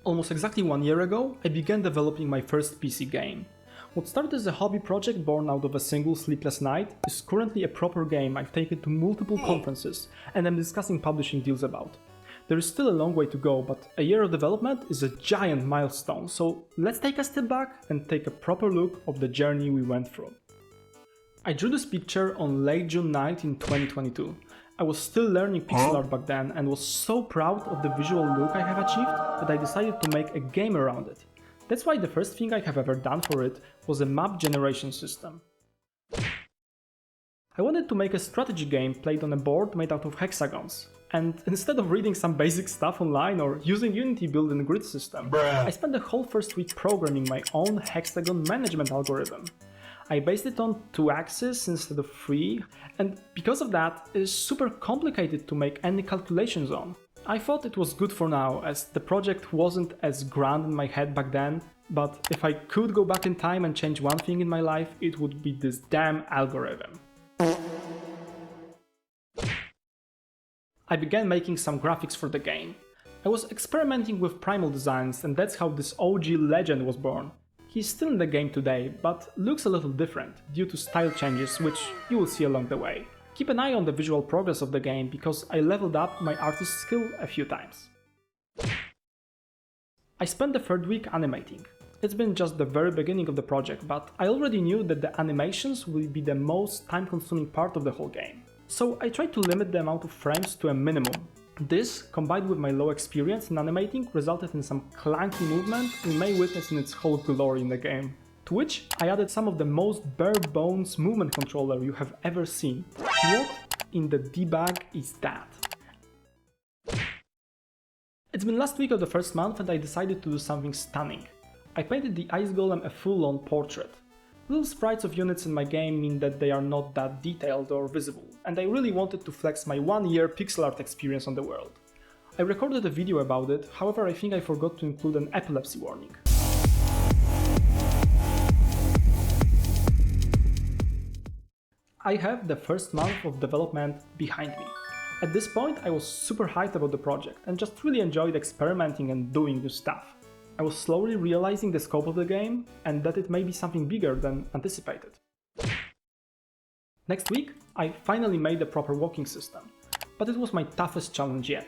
Almost exactly 1 year ago, I began developing my first PC game. What started as a hobby project born out of a single sleepless night is currently a proper game I've taken to multiple conferences and I'm discussing publishing deals about. There is still a long way to go, but a year of development is a giant milestone, so let's take a step back and take a proper look of the journey we went through. I drew this picture on late June 9th in 2022. I was still learning pixel art back then and was so proud of the visual look I have achieved that I decided to make a game around it. That's why the first thing I have ever done for it was a map generation system. I wanted to make a strategy game played on a board made out of hexagons. And instead of reading some basic stuff online or using Unity built-in grid system, I spent the whole first week programming my own hexagon management algorithm. I based it on 2 axes instead of 3, and because of that, it is super complicated to make any calculations on. I thought it was good for now, as the project wasn't as grand in my head back then, but if I could go back in time and change one thing in my life, it would be this damn algorithm. I began making some graphics for the game. I was experimenting with Primal designs, and that's how this OG legend was born. He's still in the game today, but looks a little different due to style changes, which you will see along the way. Keep an eye on the visual progress of the game, because I leveled up my artist skill a few times. I spent the third week animating. It's been just the very beginning of the project, but I already knew that the animations will be the most time-consuming part of the whole game. So I tried to limit the amount of frames to a minimum. This, combined with my low experience in animating, resulted in some clunky movement we may witness in its whole glory in the game. To which I added some of the most bare-bones movement controller you have ever seen. What in the debug is that? It's been last week of the first month and I decided to do something stunning. I painted the ice golem a full-on portrait. Little sprites of units in my game mean that they are not that detailed or visible, and I really wanted to flex my 1-year pixel art experience on the world. I recorded a video about it, however I think I forgot to include an epilepsy warning. I have the first month of development behind me. At this point I was super hyped about the project and just really enjoyed experimenting and doing new stuff. I was slowly realizing the scope of the game and that it may be something bigger than anticipated. Next week, I finally made a proper walking system, but it was my toughest challenge yet.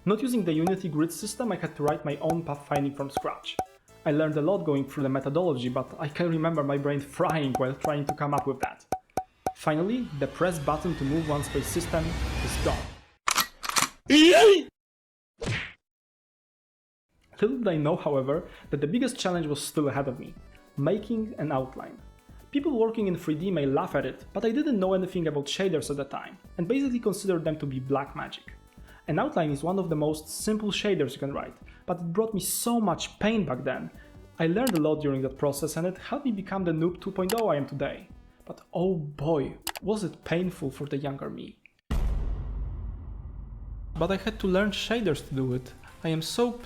Not using the Unity grid system, I had to write my own pathfinding from scratch. I learned a lot going through the methodology, but I can remember my brain frying while trying to come up with that. Finally, the press button to move one space system is gone. Little did I know, however, that the biggest challenge was still ahead of me – making an outline. People working in 3D may laugh at it, but I didn't know anything about shaders at the time, and basically considered them to be black magic. An outline is one of the most simple shaders you can write, but it brought me so much pain back then. I learned a lot during that process and it helped me become the noob 2.0 I am today. But oh boy, was it painful for the younger me. But I had to learn shaders to do it. I am so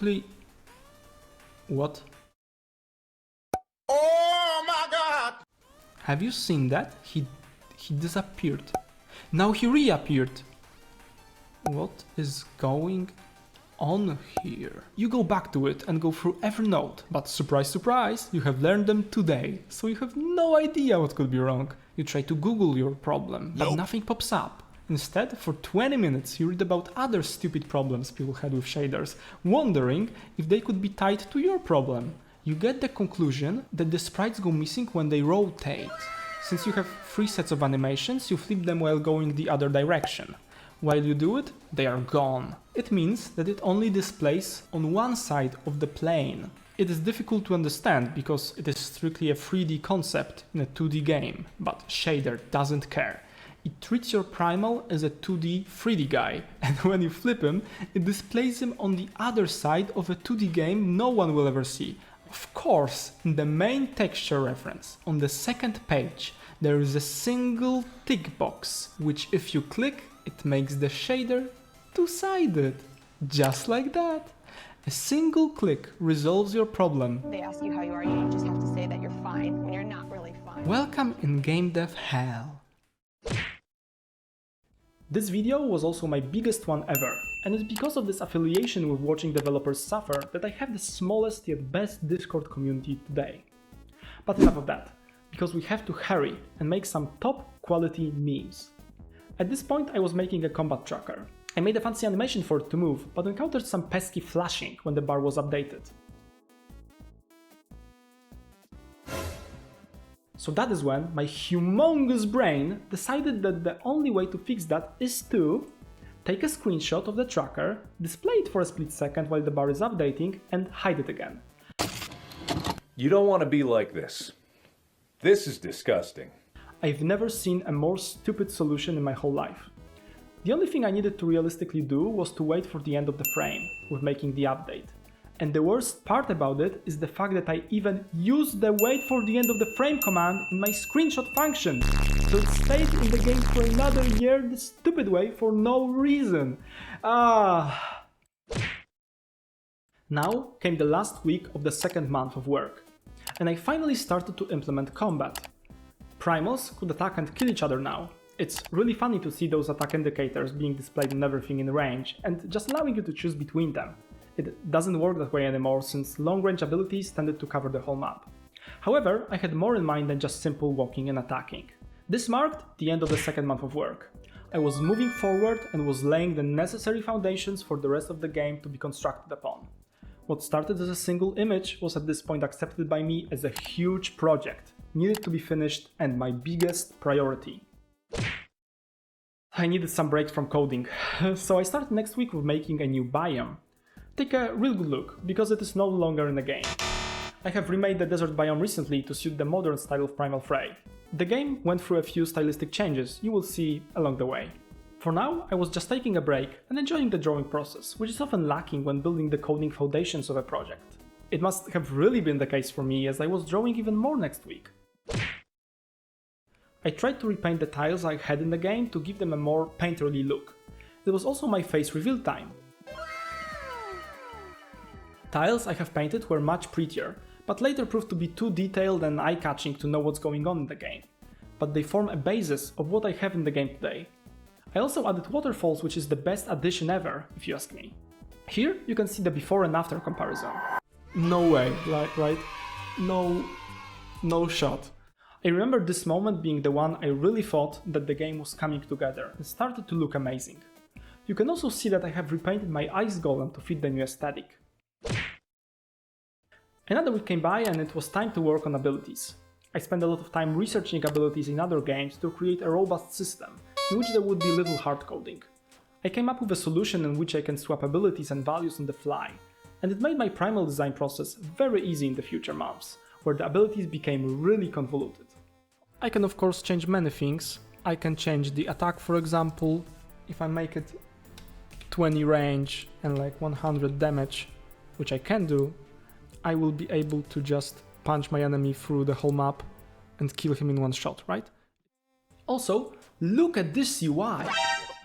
What? Oh my god! Have you seen that? He disappeared. Now he reappeared. What is going on here? You go back to it and go through every note, but surprise surprise, you have learned them today, so you have no idea what could be wrong. You try to Google your problem, but nothing pops up. Instead, for 20 minutes you read about other stupid problems people had with shaders, wondering if they could be tied to your problem. You get the conclusion that the sprites go missing when they rotate. Since you have 3 sets of animations, you flip them while going the other direction. While you do it, they are gone. It means that it only displays on one side of the plane. It is difficult to understand because it is strictly a 3D concept in a 2D game, but Shader doesn't care. It treats your Primal as a 2D 3D guy, and when you flip him, it displays him on the other side of a 2D game no one will ever see. Of course, in the main texture reference, on the second page, there is a single tick box, which if you click, it makes the shader two-sided. Just like that. A single click resolves your problem. They ask you how you are, you just have to say that you're fine when you're not really fine. Welcome in game dev hell. This video was also my biggest one ever, and it's because of this affiliation with watching developers suffer that I have the smallest yet best Discord community today. But enough of that, because we have to hurry and make some top quality memes. At this point I was making a combat tracker. I made a fancy animation for it to move, but encountered some pesky flashing when the bar was updated. So that is when my humongous brain decided that the only way to fix that is to take a screenshot of the tracker, display it for a split second while the bar is updating, and hide it again. You don't want to be like this. This is disgusting. I've never seen a more stupid solution in my whole life. The only thing I needed to realistically do was to wait for the end of the frame with making the update. And the worst part about it is the fact that I even used the wait for the end of the frame command in my screenshot function. So it stayed in the game for another year the stupid way for no reason. Now came the last week of the second month of work, and I finally started to implement combat. Primals could attack and kill each other now. It's really funny to see those attack indicators being displayed on everything in range and just allowing you to choose between them. It doesn't work that way anymore since long-range abilities tended to cover the whole map. However, I had more in mind than just simple walking and attacking. This marked the end of the second month of work. I was moving forward and was laying the necessary foundations for the rest of the game to be constructed upon. What started as a single image was at this point accepted by me as a huge project, needed to be finished and my biggest priority. I needed some breaks from coding, so I started next week with making a new biome. Take a real good look, because it is no longer in the game. I have remade the desert biome recently to suit the modern style of Primal Fray. The game went through a few stylistic changes, you will see along the way. For now, I was just taking a break and enjoying the drawing process, which is often lacking when building the coding foundations of a project. It must have really been the case for me, as I was drawing even more next week. I tried to repaint the tiles I had in the game to give them a more painterly look. It was also my face reveal time. Tiles I have painted were much prettier, but later proved to be too detailed and eye-catching to know what's going on in the game. But they form a basis of what I have in the game today. I also added waterfalls, which is the best addition ever, if you ask me. Here you can see the before and after comparison. No way, right? No shot. I remember this moment being the one I really thought that the game was coming together and started to look amazing. You can also see that I have repainted my ice golem to fit the new aesthetic. Another week came by and it was time to work on abilities. I spent a lot of time researching abilities in other games to create a robust system in which there would be little hard coding. I came up with a solution in which I can swap abilities and values on the fly, and it made my primal design process very easy in the future months, where the abilities became really convoluted. I can of course change many things. I can change the attack, for example. If I make it 20 range and like 100 damage, which I can do, I will be able to just punch my enemy through the whole map and kill him in one shot, right? Also, look at this UI!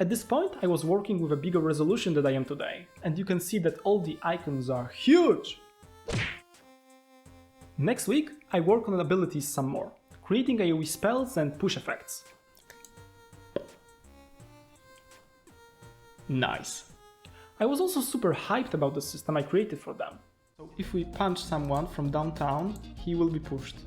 At this point I was working with a bigger resolution than I am today, and you can see that all the icons are huge! Next week I work on abilities some more, creating AoE spells and push effects. Nice! I was also super hyped about the system I created for them. So if we punch someone from downtown, he will be pushed.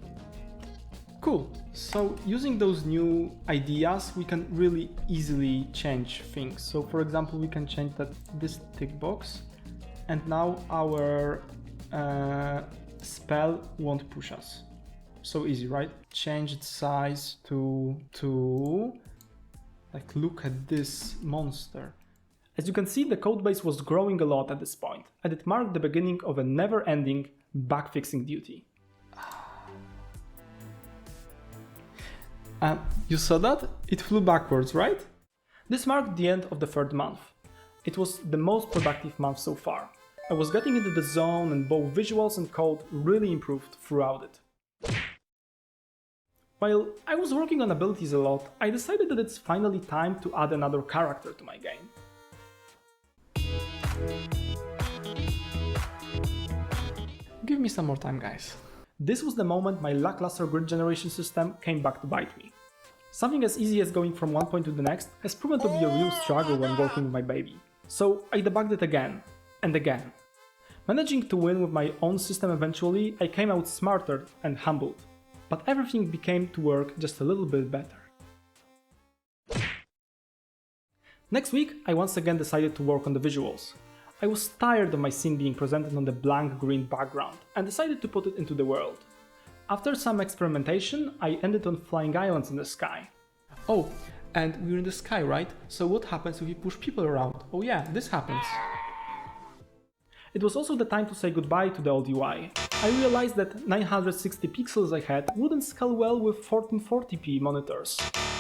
Cool. So using those new ideas, we can really easily change things. So for example, we can change this tick box, and now our spell won't push us. So easy, right? Change its size to 2. Like, look at this monster. As you can see, the codebase was growing a lot at this point, and it marked the beginning of a never-ending bug-fixing duty. You saw that? It flew backwards, right? This marked the end of the third month. It was the most productive month so far. I was getting into the zone and both visuals and code really improved throughout it. While I was working on abilities a lot, I decided that it's finally time to add another character to my game. Give me some more time, guys. This was the moment my lackluster grid generation system came back to bite me. Something as easy as going from one point to the next has proven to be a real struggle when working with my baby. So I debugged it again and again. Managing to win with my own system eventually, I came out smarter and humbled. But everything became to work just a little bit better. Next week, I once again decided to work on the visuals. I was tired of my scene being presented on the blank green background and decided to put it into the world. After some experimentation, I ended on flying islands in the sky. Oh, and we're in the sky, right? So what happens if we push people around? Oh yeah, this happens. It was also the time to say goodbye to the old UI. I realized that 960 pixels I had wouldn't scale well with 1440p monitors.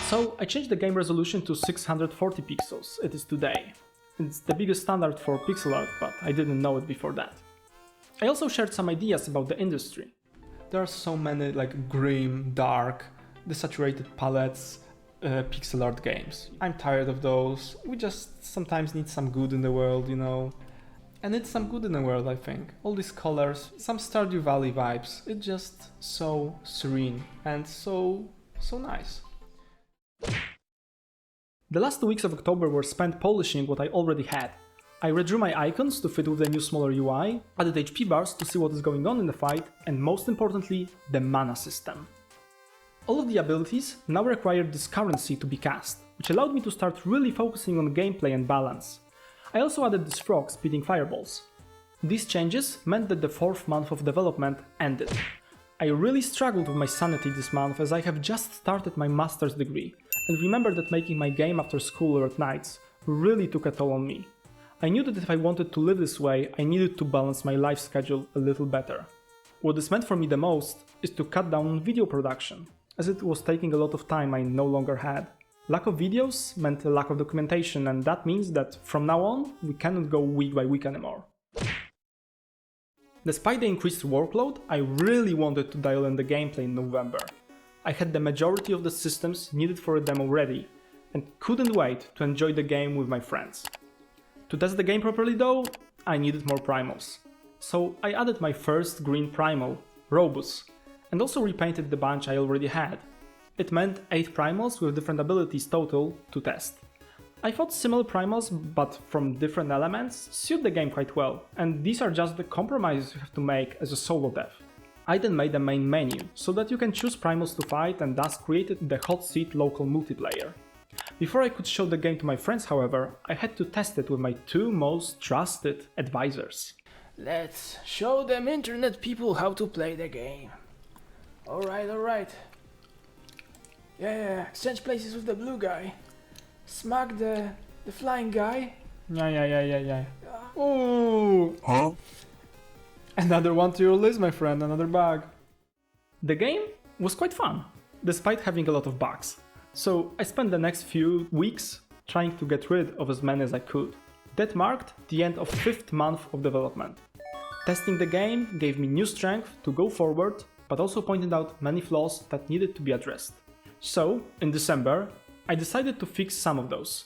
So I changed the game resolution to 640 pixels it is today. It's the biggest standard for pixel art, but I didn't know it before that. I also shared some ideas about the industry. There are so many like grim, dark, desaturated palettes, pixel art games. I'm tired of those. We just sometimes need some good in the world, you know. And it's some good in the world, I think. All these colors, some Stardew Valley vibes. It's just so serene and so nice. The last 2 weeks of October were spent polishing what I already had. I redrew my icons to fit with the new smaller UI, added HP bars to see what is going on in the fight, and most importantly, the mana system. All of the abilities now required this currency to be cast, which allowed me to start really focusing on gameplay and balance. I also added this frog spitting fireballs. These changes meant that the 4th month of development ended. I really struggled with my sanity this month as I have just started my master's degree, and remember that making my game after school or at nights really took a toll on me. I knew that if I wanted to live this way, I needed to balance my life schedule a little better. What this meant for me the most is to cut down on video production, as it was taking a lot of time I no longer had. Lack of videos meant a lack of documentation, and that means that from now on, we cannot go week by week anymore. Despite the increased workload, I really wanted to dial in the gameplay in November. I had the majority of the systems needed for a demo ready, and couldn't wait to enjoy the game with my friends. To test the game properly though, I needed more primals. So I added my first green primal, Robus, and also repainted the bunch I already had. It meant 8 primals with different abilities total to test. I thought similar primals, but from different elements, suit the game quite well, and these are just the compromises you have to make as a solo dev. I then made a main menu, so that you can choose primals to fight and thus created the hot seat local multiplayer. Before I could show the game to my friends, however, I had to test it with my 2 most trusted advisors. Let's show them internet people how to play the game. Alright. Yeah, exchange places with the blue guy. Smack the flying guy. Yeah. Ooh! Huh? Another one to your list, my friend, another bug. The game was quite fun, despite having a lot of bugs. So I spent the next few weeks trying to get rid of as many as I could. That marked the end of 5th month of development. Testing the game gave me new strength to go forward, but also pointed out many flaws that needed to be addressed. So, in December, I decided to fix some of those.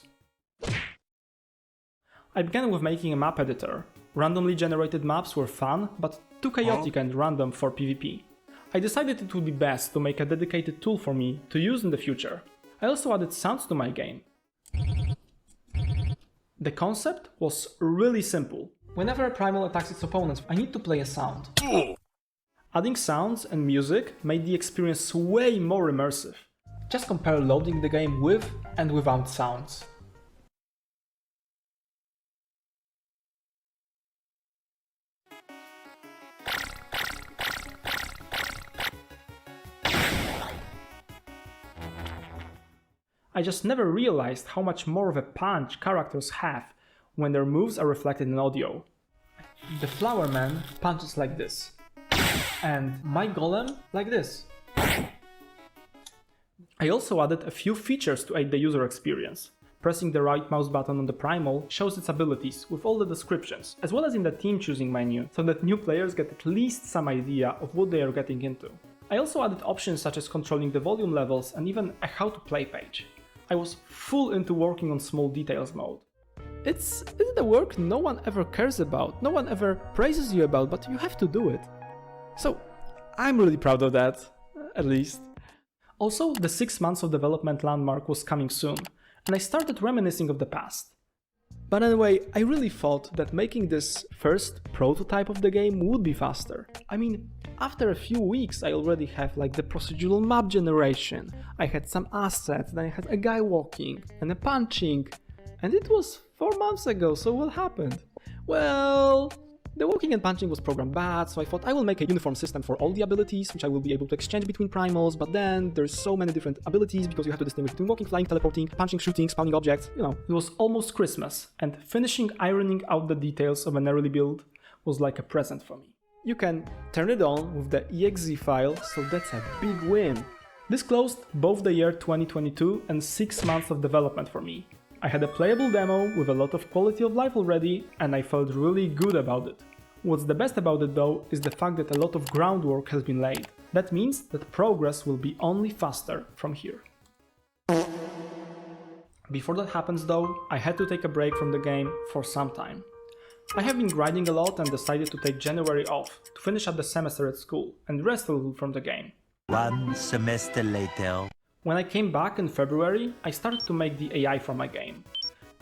I began with making a map editor. Randomly generated maps were fun, but too chaotic and random for PvP. I decided it would be best to make a dedicated tool for me to use in the future. I also added sounds to my game. The concept was really simple. Whenever a primal attacks its opponents, I need to play a sound. Adding sounds and music made the experience way more immersive. Just compare loading the game with and without sounds. I just never realized how much more of a punch characters have when their moves are reflected in audio. The Flower Man punches like this, and my Golem like this. I also added a few features to aid the user experience. Pressing the right mouse button on the Primal shows its abilities with all the descriptions, as well as in the team choosing menu, so that new players get at least some idea of what they are getting into. I also added options such as controlling the volume levels and even a how to play page. I was full into working on small details mode. It's the work no one ever cares about, no one ever praises you about, but you have to do it. So I'm really proud of that, at least. Also, the 6 months of development landmark was coming soon, and I started reminiscing of the past. But anyway, I really thought that making this first prototype of the game would be faster. I mean, after a few weeks I already have like the procedural map generation, I had some assets, then I had a guy walking and a punching, and it was 4 months ago, so what happened? Well, the walking and punching was programmed bad, so I thought I will make a uniform system for all the abilities, which I will be able to exchange between primals, but then there's so many different abilities because you have to distinguish between walking, flying, teleporting, punching, shooting, spawning objects, you know. It was almost Christmas, and finishing ironing out the details of an early build was like a present for me. You can turn it on with the exe file, so that's a big win. This closed both the year 2022 and 6 months of development for me. I had a playable demo with a lot of quality of life already, and I felt really good about it. What's the best about it though is the fact that a lot of groundwork has been laid. That means that progress will be only faster from here. Before that happens though, I had to take a break from the game for some time. I have been grinding a lot and decided to take January off to finish up the semester at school and rest a little from the game. 1 semester later. When I came back in February, I started to make the AI for my game.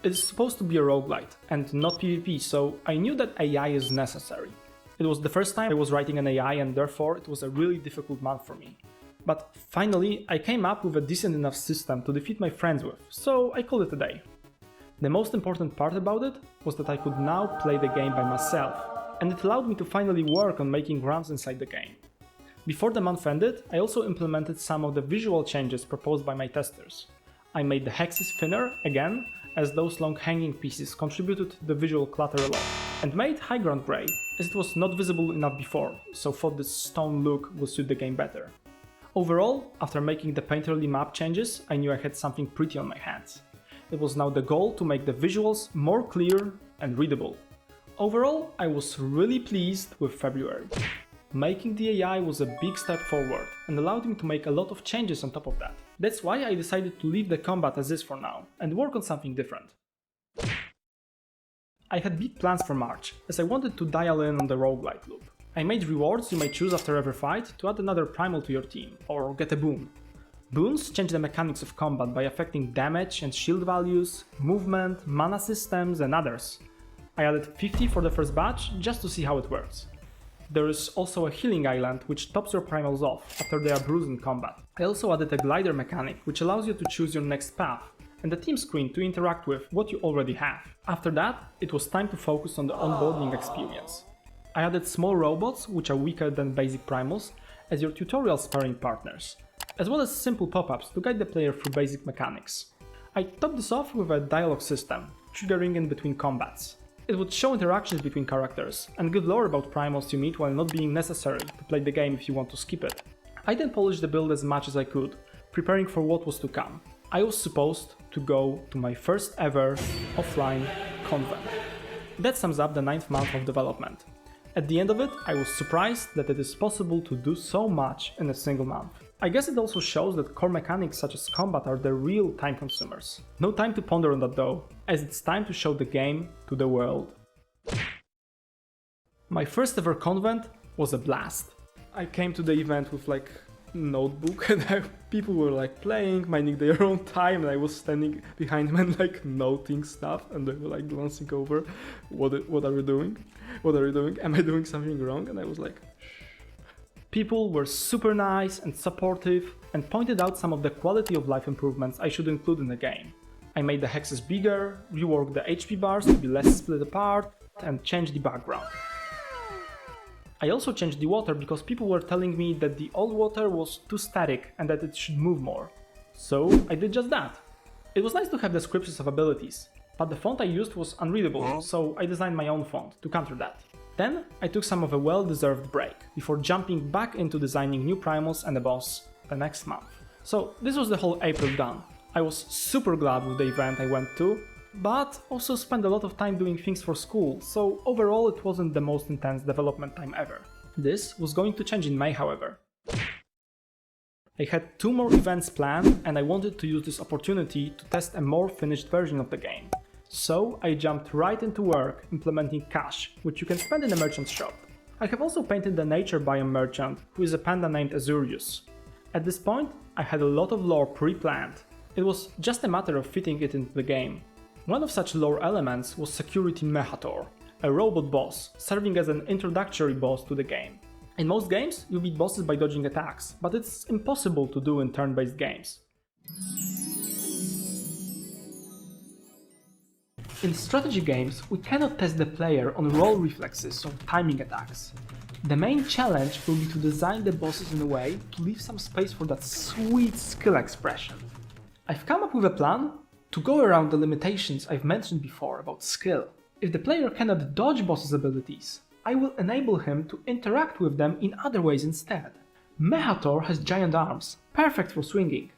It is supposed to be a roguelite and not PvP, so I knew that AI is necessary. It was the first time I was writing an AI and therefore it was a really difficult month for me. But finally, I came up with a decent enough system to defeat my friends with, so I called it a day. The most important part about it was that I could now play the game by myself, and it allowed me to finally work on making runs inside the game. Before the month ended, I also implemented some of the visual changes proposed by my testers. I made the hexes thinner again, as those long hanging pieces contributed to the visual clutter a lot, and made high ground grey, as it was not visible enough before, so thought this stone look would suit the game better. Overall, after making the painterly map changes, I knew I had something pretty on my hands. It was now the goal to make the visuals more clear and readable. Overall, I was really pleased with February. Making the AI was a big step forward and allowed me to make a lot of changes on top of that. That's why I decided to leave the combat as is for now and work on something different. I had big plans for March, as I wanted to dial in on the roguelite loop. I made rewards you may choose after every fight to add another primal to your team, or get a boon. Boons change the mechanics of combat by affecting damage and shield values, movement, mana systems and others. I added 50 for the first batch just to see how it works. There is also a healing island which tops your primals off after they are bruised in combat. I also added a glider mechanic which allows you to choose your next path, and a team screen to interact with what you already have. After that, it was time to focus on the onboarding experience. I added small robots which are weaker than basic primals as your tutorial sparring partners, as well as simple pop-ups to guide the player through basic mechanics. I topped this off with a dialogue system, triggering in between combats. It would show interactions between characters, and give lore about primals you meet while not being necessary to play the game if you want to skip it. I then polished the build as much as I could, preparing for what was to come. I was supposed to go to my first ever offline convent. That sums up the 9th month of development. At the end of it, I was surprised that it is possible to do so much in a single month. I guess it also shows that core mechanics such as combat are the real time consumers. No time to ponder on that though, as it's time to show the game to the world. My first ever convent was a blast. I came to the event with like notebook and people were like playing, minding their own time, and I was standing behind them and like noting stuff, and they were like glancing over, what are you doing? What are you doing? Am I doing something wrong? And I was like, people were super nice and supportive and pointed out some of the quality of life improvements I should include in the game. I made the hexes bigger, reworked the HP bars to be less split apart, and changed the background. I also changed the water because people were telling me that the old water was too static and that it should move more. So I did just that. It was nice to have descriptions of abilities, but the font I used was unreadable, so I designed my own font to counter that. Then I took some of a well-deserved break before jumping back into designing new primals and a boss the next month. So this was the whole April done. I was super glad with the event I went to, but also spent a lot of time doing things for school, so overall it wasn't the most intense development time ever. This was going to change in May, however. I had 2 more events planned and I wanted to use this opportunity to test a more finished version of the game. So I jumped right into work implementing cash, which you can spend in a merchant's shop. I have also painted the nature biome merchant, who is a panda named Azurius. At this point, I had a lot of lore pre-planned. It was just a matter of fitting it into the game. One of such lore elements was Security Mechator, a robot boss, serving as an introductory boss to the game. In most games, you beat bosses by dodging attacks, but it's impossible to do in turn-based games. In strategy games, we cannot test the player on roll reflexes or timing attacks. The main challenge will be to design the bosses in a way to leave some space for that sweet skill expression. I've come up with a plan to go around the limitations I've mentioned before about skill. If the player cannot dodge bosses' abilities, I will enable him to interact with them in other ways instead. Mechator has giant arms, perfect for swinging.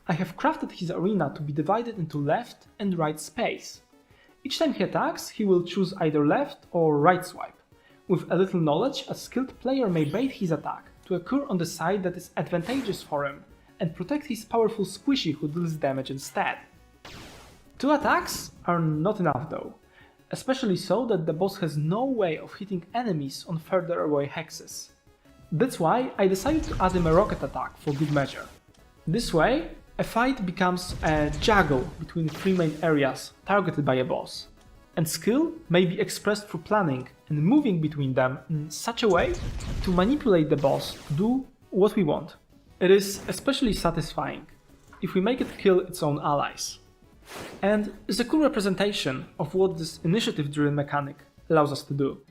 I have crafted his arena to be divided into left and right space. Each time he attacks, he will choose either left or right swipe. With a little knowledge, a skilled player may bait his attack to occur on the side that is advantageous for him and protect his powerful squishy who deals damage instead. 2 attacks are not enough though, especially so that the boss has no way of hitting enemies on further away hexes. That's why I decided to add him a rocket attack for good measure. This way, a fight becomes a juggle between 3 main areas targeted by a boss, and skill may be expressed through planning and moving between them in such a way to manipulate the boss to do what we want. It is especially satisfying if we make it kill its own allies, and is a cool representation of what this initiative-driven mechanic allows us to do.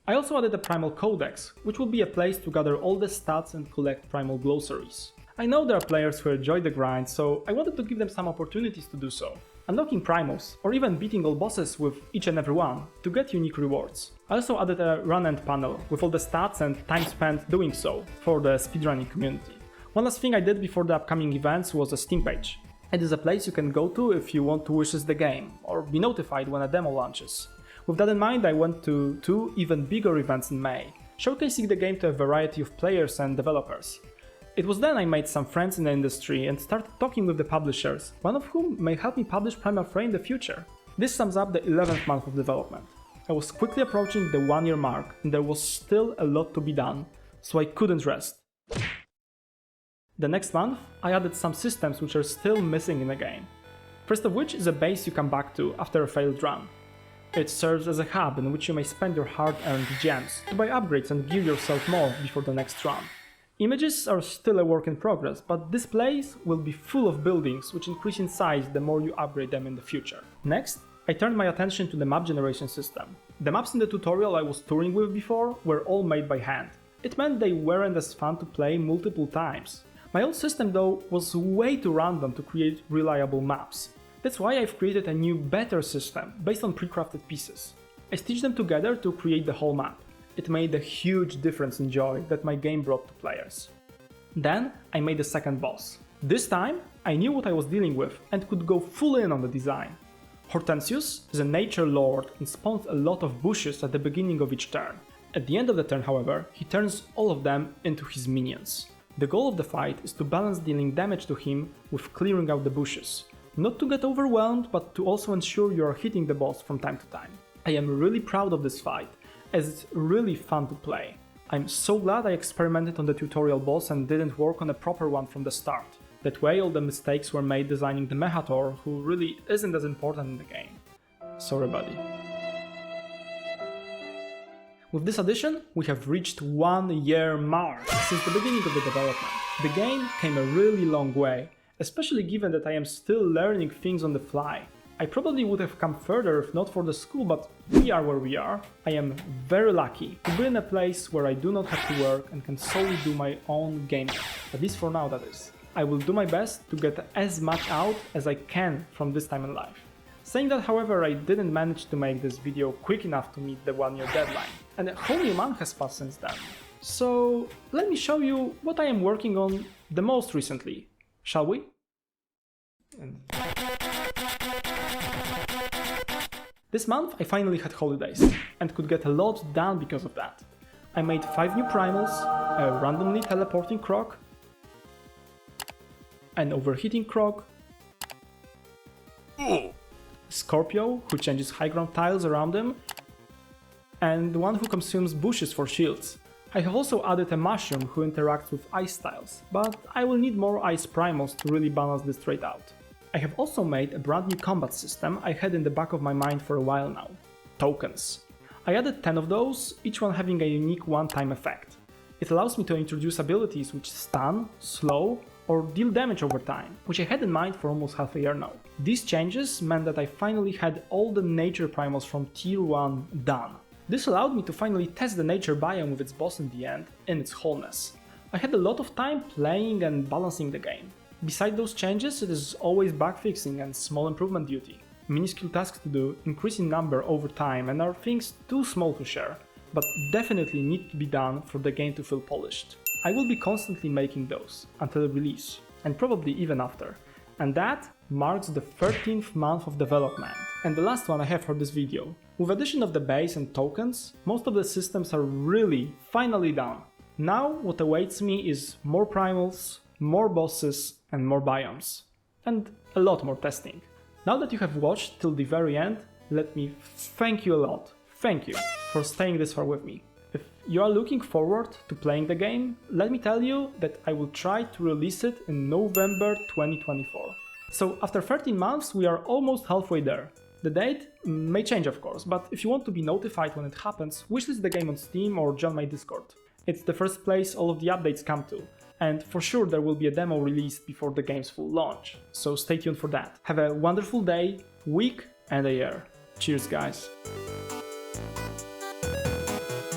I also added a Primal Codex, which will be a place to gather all the stats and collect Primal glossaries. I know there are players who enjoy the grind, so I wanted to give them some opportunities to do so, unlocking primals, or even beating all bosses with each and every one, to get unique rewards. I also added a run-end panel, with all the stats and time spent doing so, for the speedrunning community. One last thing I did before the upcoming events was a Steam page. It is a place you can go to if you want to wishlist the game, or be notified when a demo launches. With that in mind, I went to 2 even bigger events in May, showcasing the game to a variety of players and developers. It was then I made some friends in the industry and started talking with the publishers, one of whom may help me publish Primal Fray in the future. This sums up the 11th month of development. I was quickly approaching the 1-year mark and there was still a lot to be done, so I couldn't rest. The next month, I added some systems which are still missing in the game. First of which is a base you come back to after a failed run. It serves as a hub in which you may spend your hard-earned gems to buy upgrades and gear yourself more before the next run. Images are still a work in progress, but this place will be full of buildings which increase in size the more you upgrade them in the future. Next, I turned my attention to the map generation system. The maps in the tutorial I was touring with before were all made by hand. It meant they weren't as fun to play multiple times. My old system though was way too random to create reliable maps. That's why I've created a new, better system based on pre-crafted pieces. I stitched them together to create the whole map. It made a huge difference in joy that my game brought to players. Then I made a second boss. This time I knew what I was dealing with and could go full in on the design. Hortensius is a nature lord and spawns a lot of bushes at the beginning of each turn. At the end of the turn, however, he turns all of them into his minions. The goal of the fight is to balance dealing damage to him with clearing out the bushes. Not to get overwhelmed, but to also ensure you are hitting the boss from time to time. I am really proud of this fight, as it's really fun to play. I'm so glad I experimented on the tutorial boss and didn't work on a proper one from the start. That way all the mistakes were made designing the Mechator, who really isn't as important in the game. Sorry buddy. With this addition, we have reached 1 year mark since the beginning of the development. The game came a really long way, especially given that I am still learning things on the fly. I probably would have come further if not for the school, but we are where we are. I am very lucky to be in a place where I do not have to work and can solely do my own gaming, at least for now that is. I will do my best to get as much out as I can from this time in life. Saying that, however, I didn't manage to make this video quick enough to meet the 1-year deadline, and a whole new month has passed since then. So let me show you what I am working on the most recently, shall we? This month I finally had holidays and could get a lot done because of that. I made 5 new primals, a randomly teleporting croc, an overheating croc, Scorpio who changes high ground tiles around him, and one who consumes bushes for shields. I have also added a mushroom who interacts with ice styles, but I will need more ice primals to really balance this trait out. I have also made a brand new combat system I had in the back of my mind for a while now. Tokens. I added 10 of those, each one having a unique one-time effect. It allows me to introduce abilities which stun, slow, or deal damage over time, which I had in mind for almost half a year now. These changes meant that I finally had all the nature primals from tier 1 done. This allowed me to finally test the nature biome with its boss in the end, in its wholeness. I had a lot of time playing and balancing the game. Beside those changes, it is always bug fixing and small improvement duty. Minuscule tasks to do, increase in number over time, and are things too small to share, but definitely need to be done for the game to feel polished. I will be constantly making those, until release, and probably even after. And that marks the 13th month of development, and the last one I have for this video. With addition of the base and tokens, most of the systems are really finally done. Now what awaits me is more primals, more bosses, and more biomes. And a lot more testing. Now that you have watched till the very end, let me thank you a lot. Thank you for staying this far with me. If you are looking forward to playing the game, let me tell you that I will try to release it in November 2024. So after 13 months we are almost halfway there. The date may change of course, but if you want to be notified when it happens, wishlist the game on Steam or join my Discord. It's the first place all of the updates come to, and for sure there will be a demo released before the game's full launch, so stay tuned for that. Have a wonderful day, week and a year. Cheers guys!